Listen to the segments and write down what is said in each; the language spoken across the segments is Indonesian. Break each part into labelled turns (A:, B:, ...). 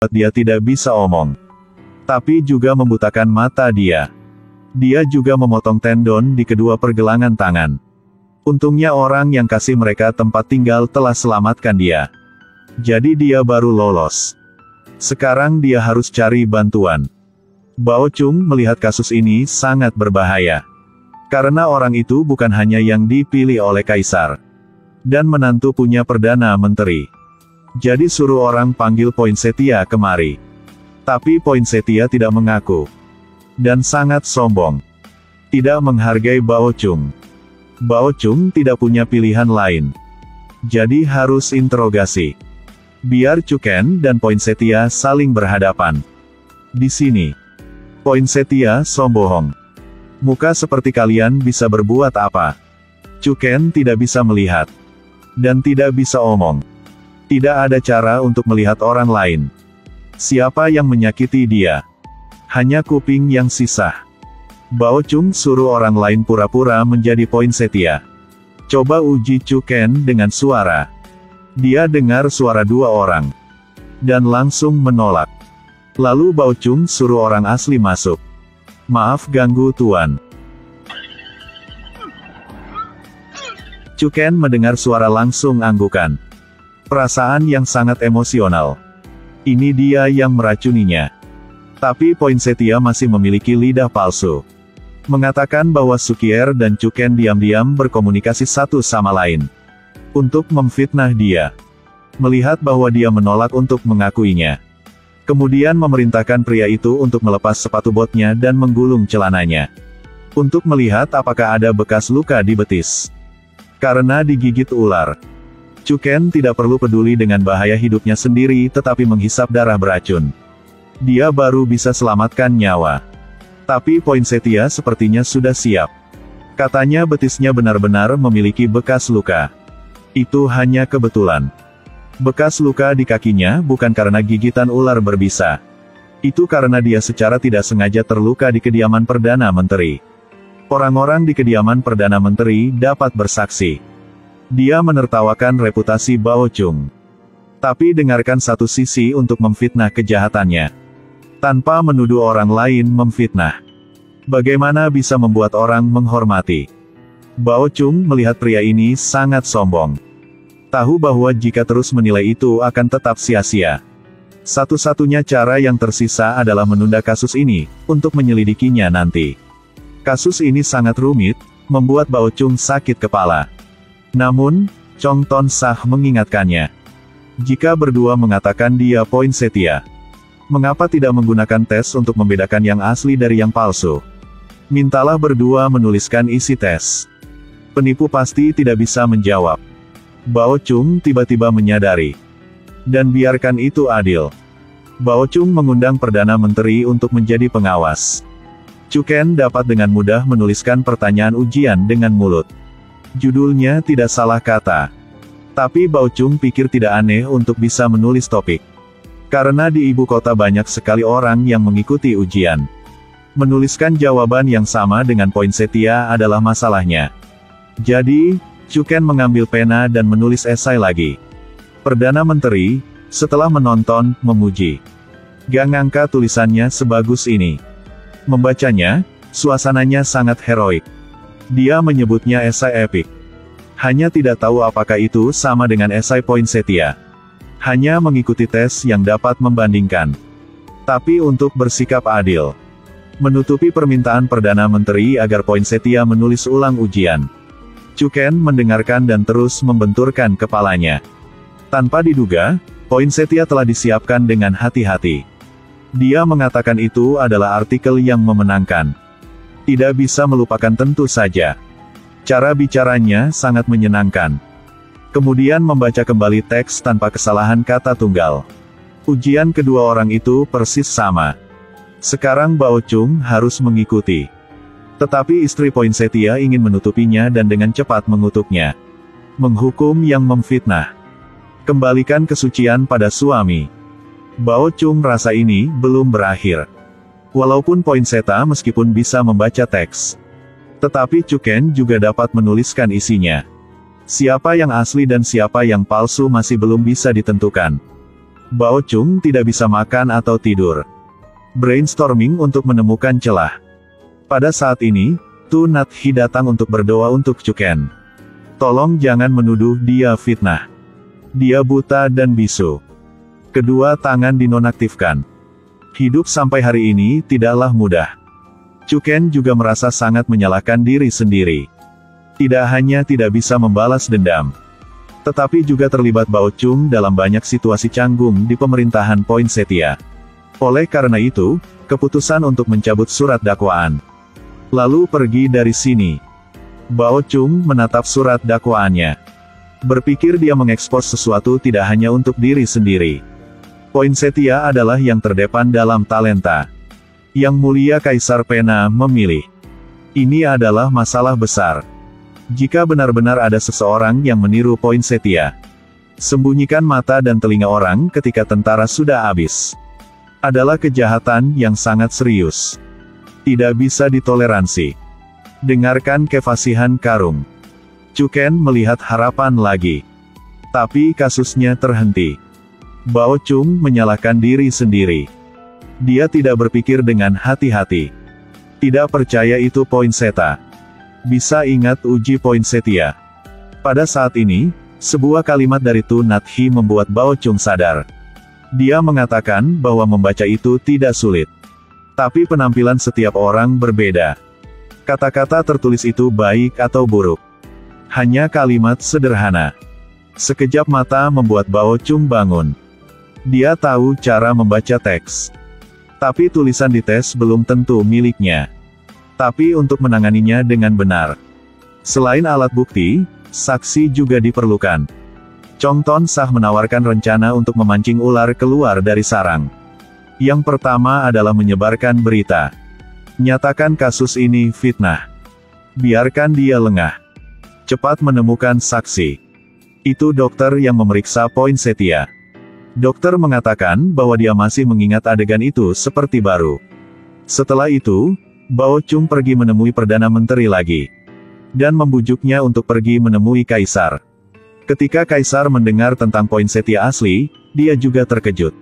A: dia tidak bisa omong. Tapi juga membutakan mata dia. Dia juga memotong tendon di kedua pergelangan tangan. Untungnya orang yang kasih mereka tempat tinggal telah selamatkan dia. Jadi dia baru lolos. Sekarang dia harus cari bantuan. Bao Chung melihat kasus ini sangat berbahaya. Karena orang itu bukan hanya yang dipilih oleh kaisar. Dan menantu punya perdana menteri. Jadi suruh orang panggil Poinsettia kemari. Tapi Poinsettia tidak mengaku. Dan sangat sombong. Tidak menghargai Bao Chung. Bao Chung tidak punya pilihan lain. Jadi harus interogasi. Biar Chuken dan Poinsettia saling berhadapan. Di sini. Poinsettia sombong. Muka seperti kalian bisa berbuat apa? Chuken tidak bisa melihat. Dan tidak bisa omong. Tidak ada cara untuk melihat orang lain. Siapa yang menyakiti dia? Hanya kuping yang sisa. Bao Chung suruh orang lain pura-pura menjadi Poinsettia. Coba uji Chuken dengan suara. Dia dengar suara dua orang. Dan langsung menolak. Lalu Bao Chung suruh orang asli masuk. Maaf ganggu tuan. Chuken mendengar suara langsung anggukan. Perasaan yang sangat emosional. Ini dia yang meracuninya. Tapi Poinsettia masih memiliki lidah palsu. Mengatakan bahwa Sukier dan Chuken diam-diam berkomunikasi satu sama lain. Untuk memfitnah dia. Melihat bahwa dia menolak untuk mengakuinya. Kemudian memerintahkan pria itu untuk melepas sepatu botnya dan menggulung celananya. Untuk melihat apakah ada bekas luka di betis. Karena digigit ular. Chuken tidak perlu peduli dengan bahaya hidupnya sendiri tetapi menghisap darah beracun. Dia baru bisa selamatkan nyawa. Tapi Poinsettia sepertinya sudah siap. Katanya betisnya benar-benar memiliki bekas luka. Itu hanya kebetulan. Bekas luka di kakinya bukan karena gigitan ular berbisa. Itu karena dia secara tidak sengaja terluka di kediaman Perdana Menteri. Orang-orang di kediaman Perdana Menteri dapat bersaksi. Dia menertawakan reputasi Bao Chung. Tapi dengarkan satu sisi untuk memfitnah kejahatannya. Tanpa menuduh orang lain memfitnah. Bagaimana bisa membuat orang menghormati? Bao Chung melihat pria ini sangat sombong. Tahu bahwa jika terus menilai itu akan tetap sia-sia. Satu-satunya cara yang tersisa adalah menunda kasus ini, untuk menyelidikinya nanti. Kasus ini sangat rumit, membuat Bao Chung sakit kepala. Namun, Chong Ton Sah mengingatkannya. Jika berdua mengatakan dia Poinsettia, mengapa tidak menggunakan tes untuk membedakan yang asli dari yang palsu? Mintalah berdua menuliskan isi tes. Penipu pasti tidak bisa menjawab. Bao Chung tiba-tiba menyadari. Dan biarkan itu adil. Bao Chung mengundang Perdana Menteri untuk menjadi pengawas. Chuken dapat dengan mudah menuliskan pertanyaan ujian dengan mulut. Judulnya tidak salah kata. Tapi Bao Chung pikir tidak aneh untuk bisa menulis topik. Karena di ibu kota banyak sekali orang yang mengikuti ujian. Menuliskan jawaban yang sama dengan Poinsettia adalah masalahnya. Jadi, Chuken mengambil pena dan menulis esai lagi. Perdana Menteri, setelah menonton, memuji. Gak ngangka tulisannya sebagus ini. Membacanya, suasananya sangat heroik. Dia menyebutnya esai epik. Hanya tidak tahu apakah itu sama dengan esai Poinsettia. Hanya mengikuti tes yang dapat membandingkan. Tapi untuk bersikap adil. Menutupi permintaan Perdana Menteri agar Poinsettia menulis ulang ujian. Chuken mendengarkan dan terus membenturkan kepalanya. Tanpa diduga, Poinsettia telah disiapkan dengan hati-hati. Dia mengatakan itu adalah artikel yang memenangkan. Tidak bisa melupakan tentu saja. Cara bicaranya sangat menyenangkan. Kemudian membaca kembali teks tanpa kesalahan kata tunggal. Ujian kedua orang itu persis sama. Sekarang Bao Chung harus mengikuti. Tetapi istri Poinsettia ingin menutupinya dan dengan cepat mengutuknya. Menghukum yang memfitnah. Kembalikan kesucian pada suami. Bao Chung rasa ini belum berakhir. Walaupun Poinsettia meskipun bisa membaca teks. Tetapi Chuken juga dapat menuliskan isinya. Siapa yang asli dan siapa yang palsu masih belum bisa ditentukan. Bao Chung tidak bisa makan atau tidur. Brainstorming untuk menemukan celah. Pada saat ini, Tu Nat Hi datang untuk berdoa untuk Chuken. Tolong jangan menuduh dia fitnah. Dia buta dan bisu. Kedua tangan dinonaktifkan. Hidup sampai hari ini tidaklah mudah. Chuken juga merasa sangat menyalahkan diri sendiri. Tidak hanya tidak bisa membalas dendam, tetapi juga terlibat Bao Chung dalam banyak situasi canggung di pemerintahan Poinsettia. Oleh karena itu, keputusan untuk mencabut surat dakwaan. Lalu pergi dari sini. Bao Chung menatap surat dakwaannya. Berpikir dia mengekspos sesuatu tidak hanya untuk diri sendiri. Poinsettia adalah yang terdepan dalam talenta. Yang mulia Kaisar Pena memilih. Ini adalah masalah besar. Jika benar-benar ada seseorang yang meniru Poinsettia, sembunyikan mata dan telinga orang ketika tentara sudah habis, adalah kejahatan yang sangat serius. Tidak bisa ditoleransi. Dengarkan kefasihan Karung. Chuken melihat harapan lagi. Tapi kasusnya terhenti. Bao Chung menyalahkan diri sendiri. Dia tidak berpikir dengan hati-hati. Tidak percaya itu Poinsettia. Bisa ingat uji Poinsettia. Pada saat ini, sebuah kalimat dari Tu Nat Hi membuat Bao Chung sadar. Dia mengatakan bahwa membaca itu tidak sulit. Tapi penampilan setiap orang berbeda. Kata-kata tertulis itu baik atau buruk. Hanya kalimat sederhana. Sekejap mata membuat Bao Chung bangun. Dia tahu cara membaca teks. Tapi tulisan di tes belum tentu miliknya. Tapi untuk menanganinya dengan benar, selain alat bukti, saksi juga diperlukan. Chong Ton Sah menawarkan rencana untuk memancing ular keluar dari sarang. Yang pertama adalah menyebarkan berita. Nyatakan kasus ini fitnah. Biarkan dia lengah. Cepat menemukan saksi. Itu dokter yang memeriksa Poinsettia. Dokter mengatakan bahwa dia masih mengingat adegan itu seperti baru. Setelah itu, Bao Chung pergi menemui Perdana Menteri lagi. Dan membujuknya untuk pergi menemui Kaisar. Ketika Kaisar mendengar tentang Poinsettia asli, dia juga terkejut.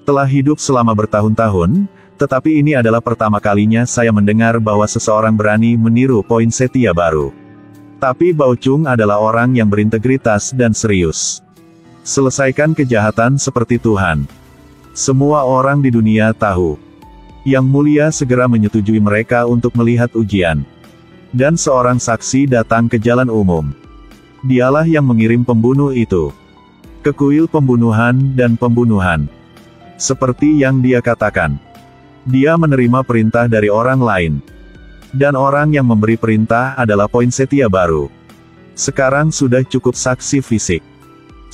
A: Telah hidup selama bertahun-tahun, tetapi ini adalah pertama kalinya saya mendengar bahwa seseorang berani meniru Poinsettia baru. Tapi Bao Chung adalah orang yang berintegritas dan serius. Selesaikan kejahatan seperti Tuhan. Semua orang di dunia tahu. Yang mulia segera menyetujui mereka untuk melihat ujian. Dan seorang saksi datang ke jalan umum. Dialah yang mengirim pembunuh itu ke kuil pembunuhan dan pembunuhan. Seperti yang dia katakan. Dia menerima perintah dari orang lain. Dan orang yang memberi perintah adalah Poinsettia baru. Sekarang sudah cukup saksi fisik.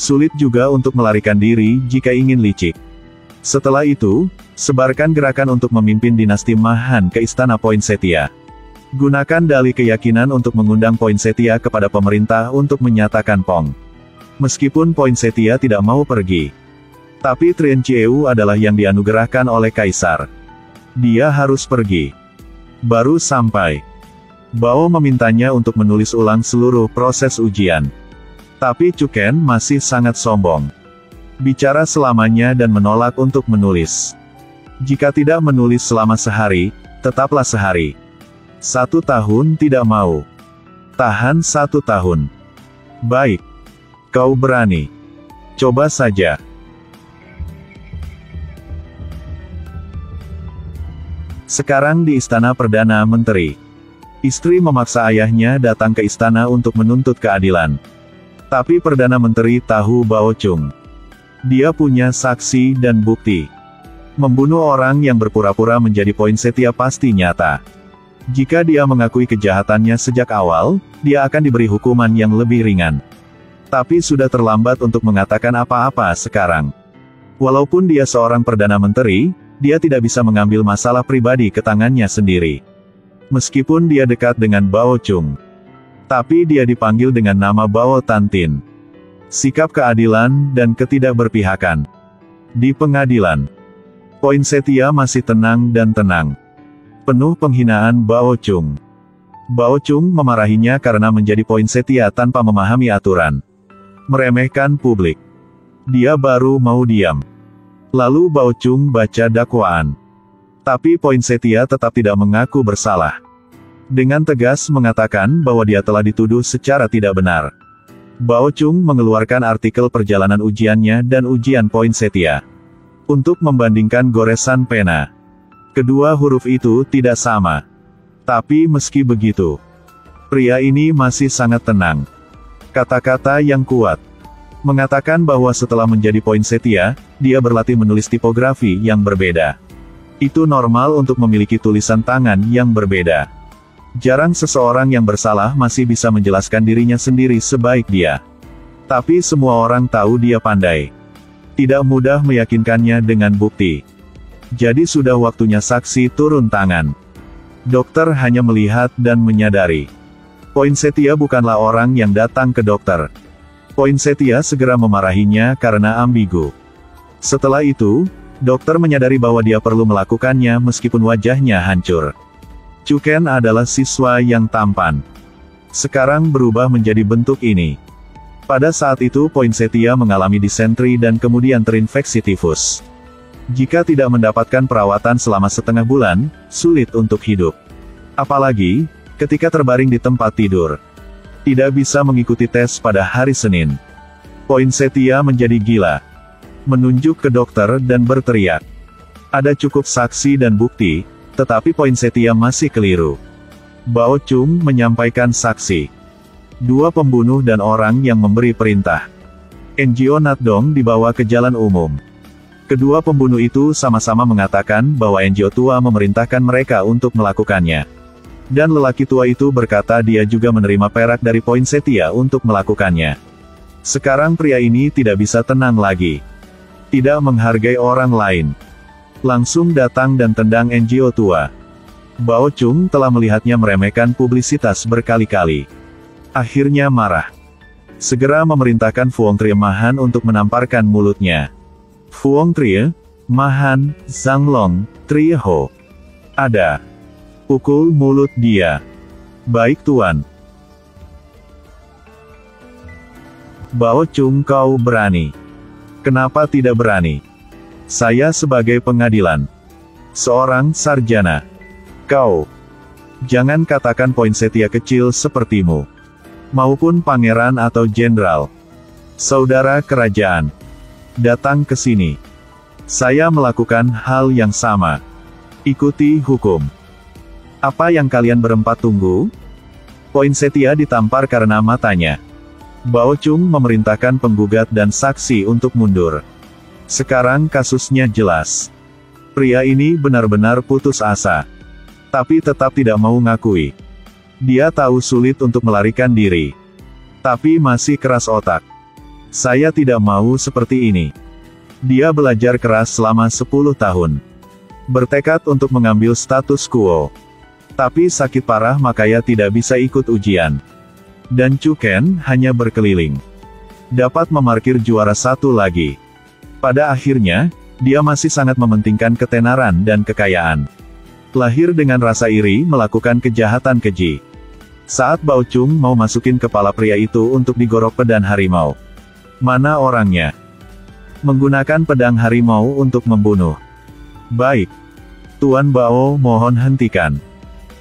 A: Sulit juga untuk melarikan diri jika ingin licik. Setelah itu, sebarkan gerakan untuk memimpin dinasti Mahan ke istana Poinsettia. Gunakan dalih keyakinan untuk mengundang Poinsettia kepada pemerintah untuk menyatakan Pong. Meskipun Poinsettia tidak mau pergi. Tapi Trien Chieu adalah yang dianugerahkan oleh Kaisar. Dia harus pergi. Baru sampai. Bao memintanya untuk menulis ulang seluruh proses ujian. Tapi Chuken masih sangat sombong. Bicara selamanya dan menolak untuk menulis. Jika tidak menulis selama sehari, tetaplah sehari. 1 tahun tidak mau. Tahan 1 tahun. Baik. Kau berani. Coba saja. Sekarang di istana Perdana Menteri. Istri memaksa ayahnya datang ke istana untuk menuntut keadilan. Tapi Perdana Menteri tahu Bao Chung. Dia punya saksi dan bukti. Membunuh orang yang berpura-pura menjadi Poinsettia pasti nyata. Jika dia mengakui kejahatannya sejak awal, dia akan diberi hukuman yang lebih ringan. Tapi sudah terlambat untuk mengatakan apa-apa sekarang. Walaupun dia seorang Perdana Menteri, dia tidak bisa mengambil masalah pribadi ke tangannya sendiri. Meskipun dia dekat dengan Bao Chung. Tapi dia dipanggil dengan nama Bao Tantin. Sikap keadilan dan ketidakberpihakan. Di pengadilan, Poinsettia masih tenang dan tenang. Penuh penghinaan Bao Chung. Bao Chung memarahinya karena menjadi Poinsettia tanpa memahami aturan. Meremehkan publik. Dia baru mau diam. Lalu Bao Chung baca dakwaan. Tapi Poinsettia tetap tidak mengaku bersalah. Dengan tegas mengatakan bahwa dia telah dituduh secara tidak benar. Bao Chung mengeluarkan artikel perjalanan ujiannya dan ujian Poinsettia. Untuk membandingkan goresan pena. Kedua huruf itu tidak sama. Tapi meski begitu, pria ini masih sangat tenang. Kata-kata yang kuat mengatakan bahwa setelah menjadi Poinsettia, dia berlatih menulis tipografi yang berbeda. Itu normal untuk memiliki tulisan tangan yang berbeda. Jarang seseorang yang bersalah masih bisa menjelaskan dirinya sendiri sebaik dia. Tapi semua orang tahu dia pandai. Tidak mudah meyakinkannya dengan bukti. Jadi sudah waktunya saksi turun tangan. Dokter hanya melihat dan menyadari. Poinsettia bukanlah orang yang datang ke dokter. Poinsettia segera memarahinya karena ambigu. Setelah itu, dokter menyadari bahwa dia perlu melakukannya meskipun wajahnya hancur. Chuken adalah siswa yang tampan. Sekarang berubah menjadi bentuk ini. Pada saat itu Poinsettia mengalami disentri dan kemudian terinfeksi tifus. Jika tidak mendapatkan perawatan selama setengah bulan, sulit untuk hidup. Apalagi, ketika terbaring di tempat tidur. Tidak bisa mengikuti tes pada hari Senin. Poinsettia menjadi gila. Menunjuk ke dokter dan berteriak. Ada cukup saksi dan bukti, tetapi Poinsettia masih keliru. Bao Chung menyampaikan saksi. 2 pembunuh dan orang yang memberi perintah. NGO Natdong dibawa ke jalan umum. Kedua pembunuh itu sama-sama mengatakan bahwa NGO tua memerintahkan mereka untuk melakukannya. Dan lelaki tua itu berkata dia juga menerima perak dari Poinsettia untuk melakukannya. Sekarang pria ini tidak bisa tenang lagi. Tidak menghargai orang lain. Langsung datang dan tendang NGO tua. Bao Chung telah melihatnya meremehkan publisitas berkali-kali. Akhirnya marah. Segera memerintahkan Fuong Trie Mahan untuk menamparkan mulutnya. Fuong Trie, Mahan, Zanglong, Trie Ho. Ada. Pukul mulut dia. Baik tuan. Bao Chung, kau berani. Kenapa tidak berani? Saya sebagai pengadilan. Seorang sarjana. Kau. Jangan katakan Poinsettia kecil sepertimu. Maupun pangeran atau jenderal. Saudara kerajaan. Datang ke sini. Saya melakukan hal yang sama. Ikuti hukum. Apa yang kalian berempat tunggu? Poinsettia ditampar karena matanya. Bao Chung memerintahkan penggugat dan saksi untuk mundur. Sekarang kasusnya jelas. Pria ini benar-benar putus asa. Tapi tetap tidak mau ngakui. Dia tahu sulit untuk melarikan diri. Tapi masih keras otak. Saya tidak mau seperti ini. Dia belajar keras selama 10 tahun. Bertekad untuk mengambil status quo. Tapi sakit parah makanya tidak bisa ikut ujian. Dan Chuken hanya berkeliling. Dapat memarkir juara 1 lagi. Pada akhirnya, dia masih sangat mementingkan ketenaran dan kekayaan. Lahir dengan rasa iri melakukan kejahatan keji. Saat Bao Chung mau masukin kepala pria itu untuk digorok pedang harimau. Mana orangnya? Menggunakan pedang harimau untuk membunuh. Baik. Tuan Bao, mohon hentikan.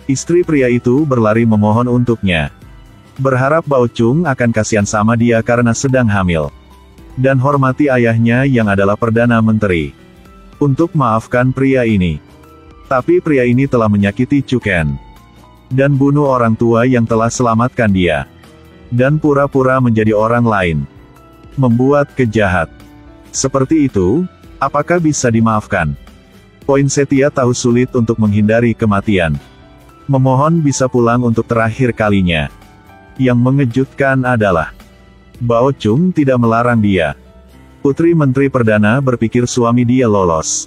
A: Istri pria itu berlari memohon untuknya. Berharap Bao Chung akan kasihan sama dia karena sedang hamil. Dan hormati ayahnya yang adalah Perdana Menteri. Untuk maafkan pria ini. Tapi pria ini telah menyakiti Chuken. Dan bunuh orang tua yang telah selamatkan dia. Dan pura-pura menjadi orang lain. Membuat kejahat. Seperti itu, apakah bisa dimaafkan? Poinsettia tahu sulit untuk menghindari kematian. Memohon bisa pulang untuk terakhir kalinya. Yang mengejutkan adalah, Bao Chung tidak melarang dia. Putri Menteri Perdana berpikir suami dia lolos.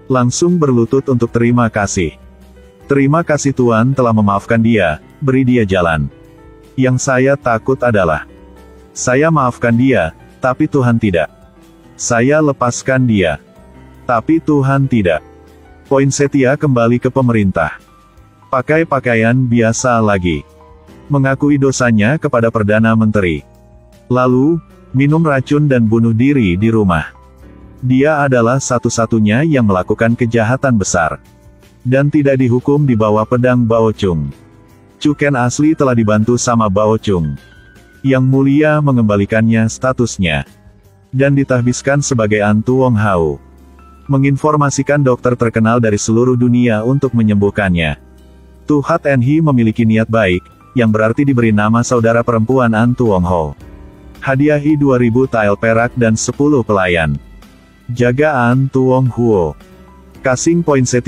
A: Langsung berlutut untuk terima kasih. Terima kasih Tuan telah memaafkan dia, beri dia jalan. Yang saya takut adalah, saya maafkan dia, tapi Tuhan tidak. Saya lepaskan dia, tapi Tuhan tidak. Poinsettia kembali ke pemerintah. Pakai pakaian biasa lagi. Mengakui dosanya kepada Perdana Menteri. Lalu, minum racun dan bunuh diri di rumah. Dia adalah satu-satunya yang melakukan kejahatan besar. Dan tidak dihukum di bawah pedang Bao Chung. Chu Ken asli telah dibantu sama Bao Chung. Yang mulia mengembalikannya statusnya. Dan ditahbiskan sebagai Antu Wong Hao. Menginformasikan dokter terkenal dari seluruh dunia untuk menyembuhkannya. Tu Hat En He memiliki niat baik, yang berarti diberi nama saudara perempuan Antu Wong Hao. Hadiah I 2000 tael perak dan 10 pelayan. Jaga Antu Wong Huo. Casing Poinsettia.